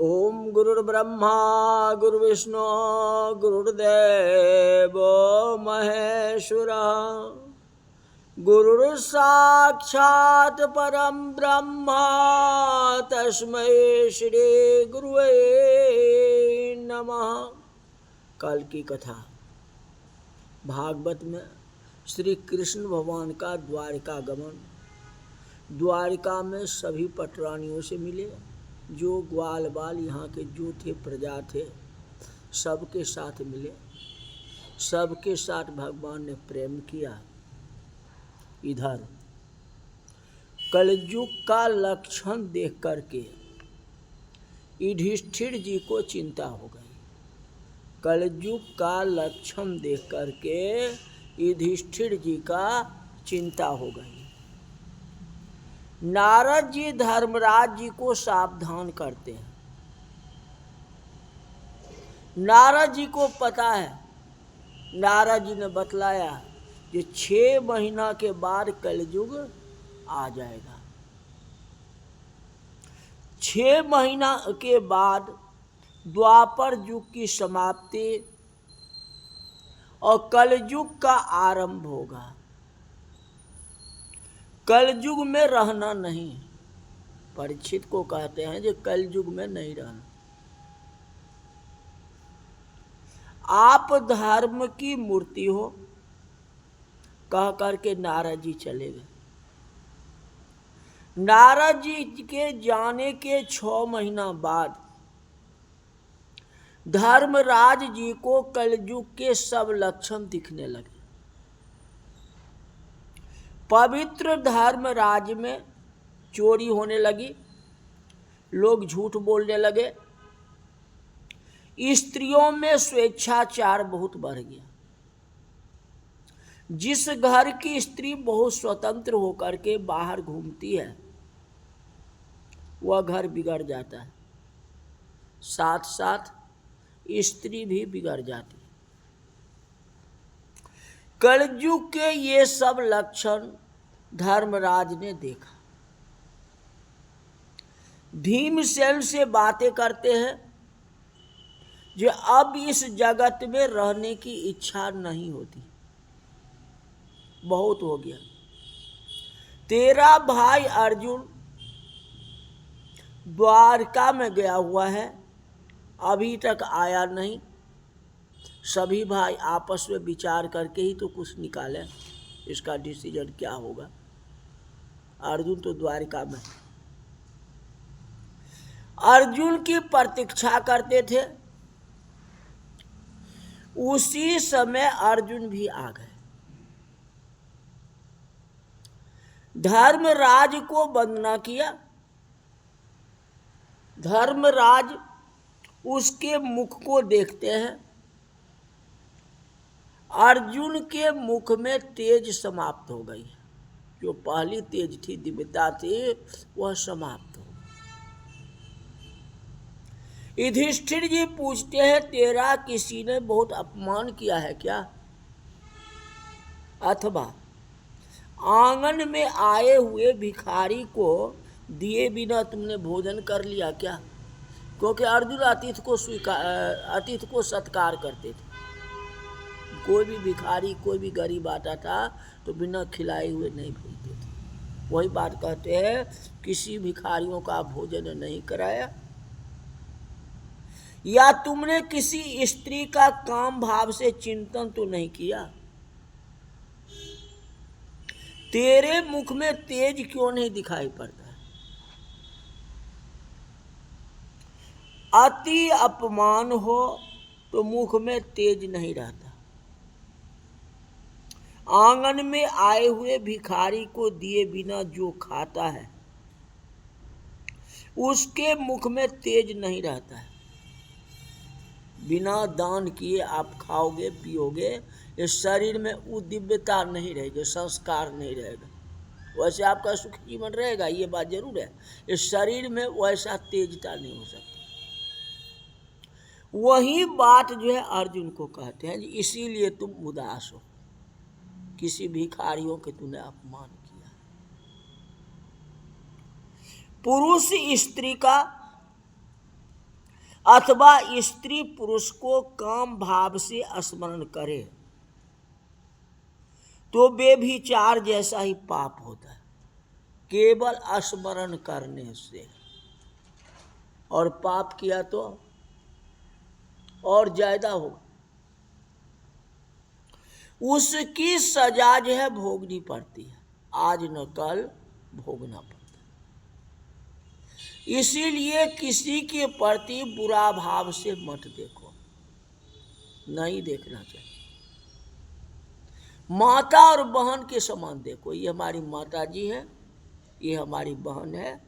ओम गुरुर्ब्रह्मा गुरुर्विष्णु गुरुर्देव महेश्वरः गुरुर्साक्षात् परम ब्रह्म तस्मै श्री गुरुवे नमः। कल की कथा भागवत में श्री कृष्ण भगवान का द्वारिका गमन। द्वारिका में सभी पटरानियों से मिले, जो ग्वाल बाल यहाँ के जो थे प्रजा थे सबके साथ मिले, सबके साथ भगवान ने प्रेम किया। इधर कलयुग का लक्षण देख करके युधिष्ठिर जी को चिंता हो गई। कलयुग का लक्षण देख करके युधिष्ठिर जी का चिंता हो गई। नारद जी धर्मराज जी को सावधान करते हैं। नारद जी को पता है, नारद जी ने बतलाया कि 6 महीना के बाद कलयुग आ जाएगा। 6 महीना के बाद द्वापर युग की समाप्ति और कलयुग का आरंभ होगा। कलयुग में रहना नहीं। परीक्षित को कहते हैं कि कलयुग में नहीं रहना। आप धर्म की मूर्ति हो कह करके नारद जी चले गए। नारद जी के जाने के 6 महीना बाद धर्मराज जी को कलयुग के सब लक्षण दिखने लगे। पवित्र धर्मराज में चोरी होने लगी, लोग झूठ बोलने लगे, स्त्रियों में स्वेच्छाचार बहुत बढ़ गया। जिस घर की स्त्री बहुत स्वतंत्र होकर के बाहर घूमती है वह घर बिगड़ जाता है, साथ साथ स्त्री भी बिगड़ जाती है। कलयुग के ये सब लक्षण धर्मराज ने देखा। भीमसेन से बातें करते हैं जो अब इस जगत में रहने की इच्छा नहीं होती, बहुत हो गया। तेरा भाई अर्जुन द्वारका में गया हुआ है, अभी तक आया नहीं। सभी भाई आपस में विचार करके ही तो कुछ निकाले, इसका डिसीजन क्या होगा। अर्जुन तो द्वारिका में, अर्जुन की प्रतीक्षा करते थे। उसी समय अर्जुन भी आ गए। धर्मराज को वंदना किया। धर्मराज उसके मुख को देखते हैं। अर्जुन के मुख में तेज समाप्त हो गई। जो पहली तेज थी, दिव्यता थी, वह समाप्त हो गई। युधिष्ठिर जी पूछते हैं, तेरा किसी ने बहुत अपमान किया है क्या, अथवा आंगन में आए हुए भिखारी को दिए बिना तुमने भोजन कर लिया क्या? क्योंकि अर्जुन अतिथि को सत्कार करते थे। कोई भी भिखारी, कोई भी गरीब आता था तो बिना खिलाए हुए नहीं भेजते थे। वही बात कहते हैं, किसी भिखारियों का भोजन नहीं कराया। या तुमने किसी स्त्री का काम भाव से चिंतन तो नहीं किया? तेरे मुख में तेज क्यों नहीं दिखाई पड़ता? अति अपमान हो तो मुख में तेज नहीं रहता। आंगन में आए हुए भिखारी को दिए बिना जो खाता है उसके मुख में तेज नहीं रहता है। बिना दान किए आप खाओगे पियोगे, इस शरीर में वो दिव्यता नहीं रहेगी, संस्कार नहीं रहेगा। वैसे आपका सुख जीवन रहेगा, ये बात जरूर है। इस शरीर में वैसा तेजता नहीं हो सकती। वही बात जो है अर्जुन को कहते हैं, इसीलिए तुम उदास हो, किसी भिखारियों के तूने अपमान किया। पुरुष स्त्री का अथवा स्त्री पुरुष को काम भाव से स्मरण करे तो व्यभिचार जैसा ही पाप होता है, केवल स्मरण करने से। और पाप किया तो और ज्यादा होगा, उसकी सजा जो है भोगनी पड़ती है, आज न कल भोगना पड़ता है। इसीलिए किसी के प्रति बुरा भाव से मत देखो, नहीं देखना चाहिए। माता और बहन के समान देखो, ये हमारी माता जी हैं, ये हमारी बहन है,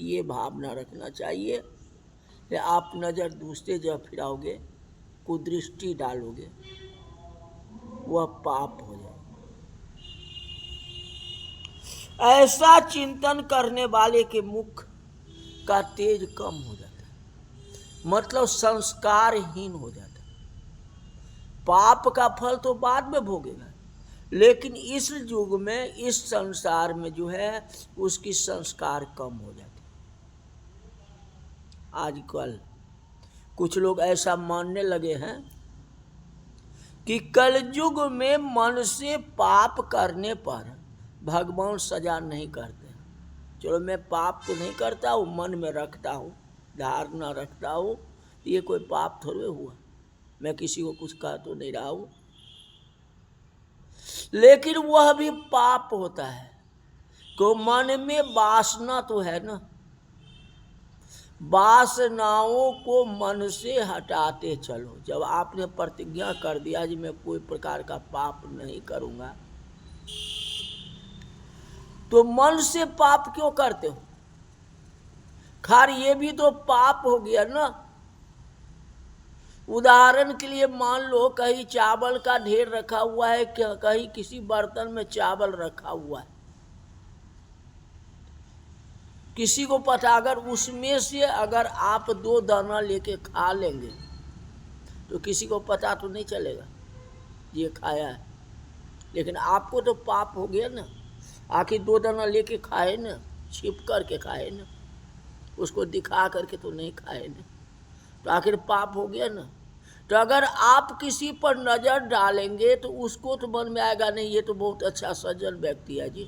ये भावना रखना चाहिए। कि आप नज़र दूसरे जब फिराओगे, कुदृष्टि डालोगे, वह पाप हो जाए। ऐसा चिंतन करने वाले के मुख का तेज कम हो जाता है, मतलब संस्कारहीन हो जाता है। पाप का फल तो बाद में भोगेगा, लेकिन इस युग में, इस संसार में जो है, उसकी संस्कार कम हो जाते। आजकल कुछ लोग ऐसा मानने लगे हैं कि कलयुग में मन से पाप करने पर भगवान सजा नहीं करते। चलो मैं पाप तो नहीं करता हूँ, मन में रखता हूँ, धारणा रखता हूँ, ये कोई पाप थोड़े हुआ, मैं किसी को कुछ कह तो नहीं रहा हूँ, लेकिन वह भी पाप होता है। तो मन में वासना तो है ना, वासनाओं को मन से हटाते चलो। जब आपने प्रतिज्ञा कर दिया कि मैं कोई प्रकार का पाप नहीं करूंगा, तो मन से पाप क्यों करते हो? खैर ये भी तो पाप हो गया ना। उदाहरण के लिए मान लो कहीं चावल का ढेर रखा हुआ है, कहीं किसी बर्तन में चावल रखा हुआ है, किसी को पता, अगर उसमें से अगर आप 2 दाना लेके खा लेंगे तो किसी को पता तो नहीं चलेगा ये खाया है, लेकिन आपको तो पाप हो गया ना। आखिर 2 दाना लेके खाए ना, छिप करके खाए ना, उसको दिखा करके तो नहीं खाए ना, तो आखिर पाप हो गया ना। तो अगर आप किसी पर नजर डालेंगे तो उसको तो मन में आएगा, नहीं ये तो बहुत अच्छा सज्जन व्यक्ति है जी,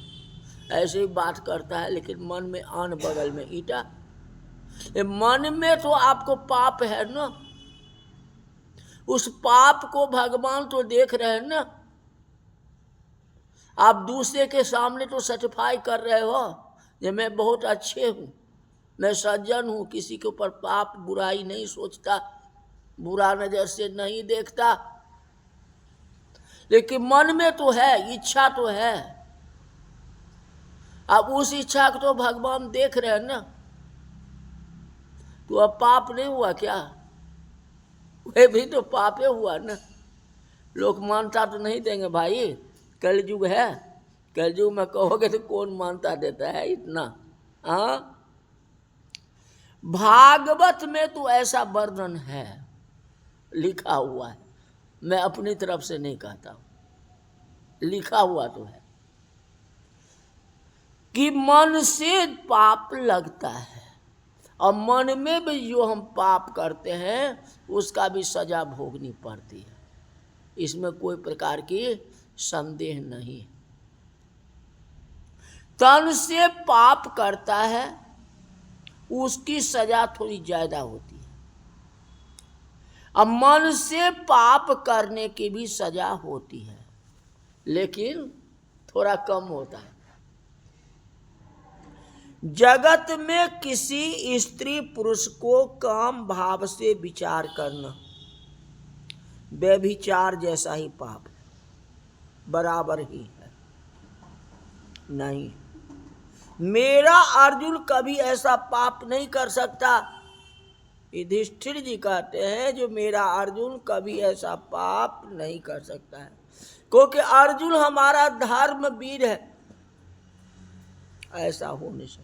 ऐसे ही बात करता है, लेकिन मन में आन बगल में ईटा। मन में तो आपको पाप है ना, उस पाप को भगवान तो देख रहे हैं ना। आप दूसरे के सामने तो सर्टिफाई कर रहे हो कि मैं बहुत अच्छे हूँ, मैं सज्जन हूँ, किसी के ऊपर पाप बुराई नहीं सोचता, बुरा नजर से नहीं देखता, लेकिन मन में तो है, इच्छा तो है। अब उस इच्छा को तो भगवान देख रहे हैं ना, तो अब पाप नहीं हुआ क्या? वह भी तो पापे हुआ ना। लोग मानता तो नहीं देंगे भाई, कलयुग है, कलयुग में कहोगे तो कौन मानता देता है इतना। हाँ, भागवत में तो ऐसा वर्णन है, लिखा हुआ है, मैं अपनी तरफ से नहीं कहता हूं, लिखा हुआ तो है कि मन से पाप लगता है, और मन में भी जो हम पाप करते हैं उसका भी सजा भोगनी पड़ती है, इसमें कोई प्रकार की संदेह नहीं। तन से पाप करता है उसकी सजा थोड़ी ज्यादा होती है, अब मन से पाप करने की भी सजा होती है, लेकिन थोड़ा कम होता है। जगत में किसी स्त्री पुरुष को काम भाव से विचार करना व्यभिचार जैसा ही पाप बराबर ही है। नहीं, मेरा अर्जुन कभी ऐसा पाप नहीं कर सकता। युधिष्ठिर जी कहते हैं जो मेरा अर्जुन कभी ऐसा पाप नहीं कर सकता है, क्योंकि अर्जुन हमारा धर्मवीर है, ऐसा हो नहीं सकता।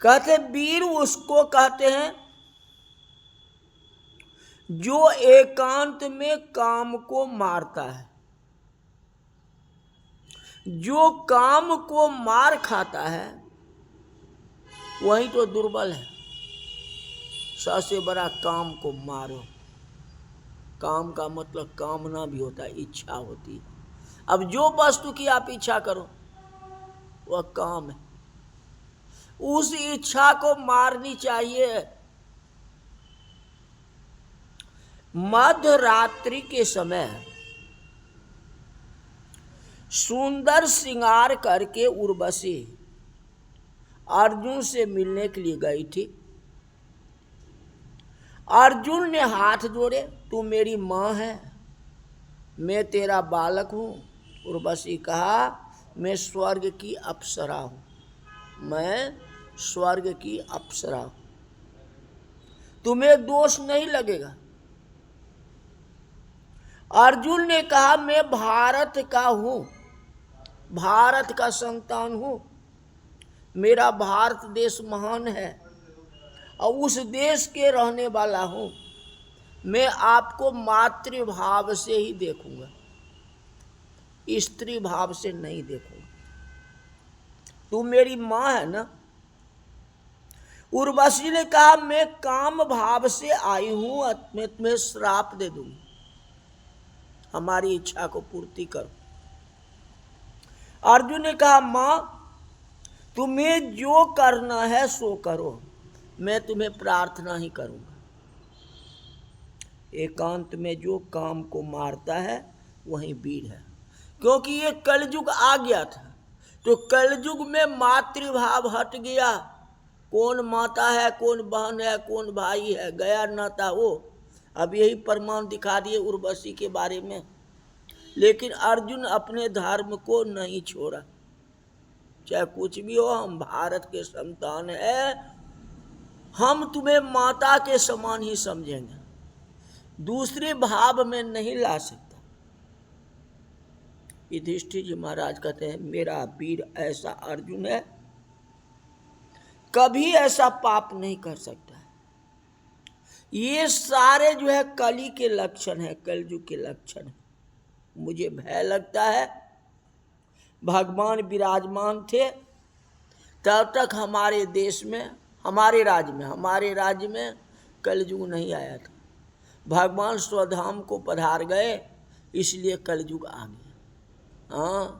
कहते वीर उसको कहते हैं जो एकांत में काम को मारता है, जो काम को मार खाता है वही तो दुर्बल है। सबसे बड़ा काम को मारो। काम का मतलब कामना भी होता है, इच्छा होती है। अब जो वस्तु की आप इच्छा करो वह काम है, उस इच्छा को मारनी चाहिए। मध्य रात्रि के समय सुंदर श्रृंगार करके उर्वशी अर्जुन से मिलने के लिए गई थी। अर्जुन ने हाथ जोड़े, तू मेरी माँ है, मैं तेरा बालक हूँ। उर्वशी कहा, मैं स्वर्ग की अप्सरा हूँ, मैं स्वर्ग की अप्सरा हूँ, तुम्हें दोष नहीं लगेगा। अर्जुन ने कहा, मैं भारत का हूँ, भारत का संतान हूँ, मेरा भारत देश महान है और उस देश के रहने वाला हूँ। मैं आपको मातृभाव से ही देखूंगा, स्त्री भाव से नहीं देखूंगा। तू मेरी माँ है ना। उर्वशी ने कहा, मैं काम भाव से आई हूं, मैं तुम्हें श्राप दे दूंगी, हमारी इच्छा को पूर्ति करो। अर्जुन ने कहा, मां तुम्हें जो करना है सो करो, मैं तुम्हें प्रार्थना ही करूंगा। एकांत में जो काम को मारता है वही वीर है। क्योंकि ये कलयुग आ गया था, तो कलयुग में मातृभाव हट गया। कौन माता है, कौन बहन है, कौन भाई है, गया नाता वो। अब यही प्रमाण दिखा दिए उर्वशी के बारे में। लेकिन अर्जुन अपने धर्म को नहीं छोड़ा, चाहे कुछ भी हो, हम भारत के संतान है, हम तुम्हें माता के समान ही समझेंगे, दूसरे भाव में नहीं ला सकता। युधिष्ठिर जी महाराज कहते हैं, मेरा वीर ऐसा अर्जुन है, कभी ऐसा पाप नहीं कर सकता है। ये सारे जो है कली के लक्षण है, कलयुग के लक्षण है। मुझे भय लगता है, भगवान विराजमान थे तब तक हमारे देश में, हमारे राज्य में कलयुग नहीं आया था। भगवान स्वधाम को पधार गए, इसलिए कलयुग आ गया। हाँ,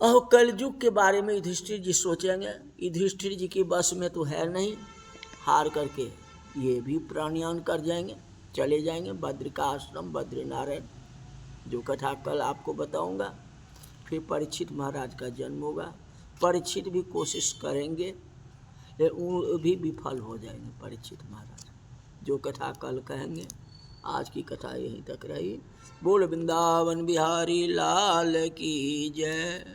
और कलयुग के बारे में युधिष्ठिर जी सोचेंगे, युधिष्ठिर जी की बस में तो है नहीं, हार करके ये भी प्राणायाम कर जाएंगे, चले जाएंगे बद्र का आश्रम, बद्रीनारायण, जो कथा कल आपको बताऊंगा। फिर परीक्षित महाराज का जन्म होगा। परीक्षित भी कोशिश करेंगे, लेकिन वो भी विफल हो जाएंगे परीक्षित महाराज, जो कथा कल कहेंगे। आज की कथा यहीं तक रही। बोल वृंदावन बिहारी लाल की जय।